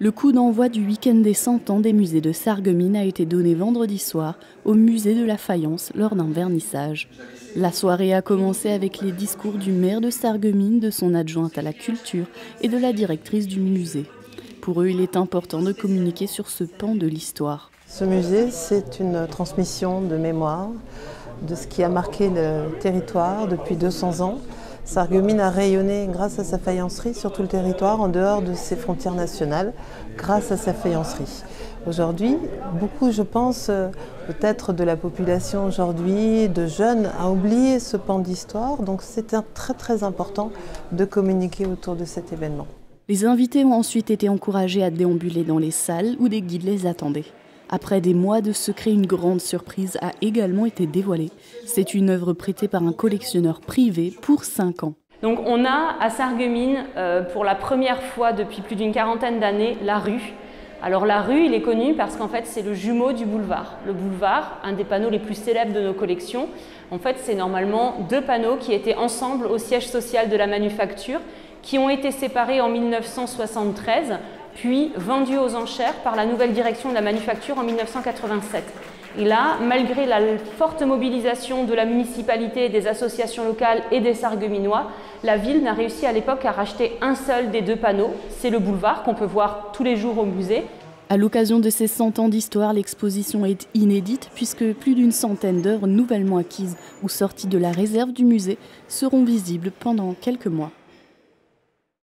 Le coup d'envoi du week-end des 100 ans des musées de Sarreguemines a été donné vendredi soir au musée de la Fayence lors d'un vernissage. La soirée a commencé avec les discours du maire de Sarreguemines, de son adjointe à la culture et de la directrice du musée. Pour eux, il est important de communiquer sur ce pan de l'histoire. Ce musée, c'est une transmission de mémoire de ce qui a marqué le territoire depuis 200 ans. Sarreguemines a rayonné grâce à sa faïencerie sur tout le territoire, en dehors de ses frontières nationales, grâce à sa faïencerie. Aujourd'hui, beaucoup, je pense, peut-être de la population aujourd'hui, de jeunes, a oublié ce pan d'histoire. Donc c'est très important de communiquer autour de cet événement. Les invités ont ensuite été encouragés à déambuler dans les salles où des guides les attendaient. Après des mois de secret, une grande surprise a également été dévoilée. C'est une œuvre prêtée par un collectionneur privé pour 5 ans. Donc on a à Sarreguemines, pour la première fois depuis plus d'une quarantaine d'années, la rue. Alors la rue, il est connu parce qu'en fait c'est le jumeau du boulevard. Le boulevard, un des panneaux les plus célèbres de nos collections, en fait c'est normalement 2 panneaux qui étaient ensemble au siège social de la manufacture, qui ont été séparés en 1973, puis vendus aux enchères par la nouvelle direction de la manufacture en 1987. Et là, malgré la forte mobilisation de la municipalité, des associations locales et des Sarregueminois, la ville n'a réussi à l'époque à racheter un seul des 2 panneaux. C'est le boulevard qu'on peut voir tous les jours au musée. À l'occasion de ces 100 ans d'histoire, l'exposition est inédite puisque plus d'une centaine d'œuvres nouvellement acquises ou sorties de la réserve du musée seront visibles pendant quelques mois.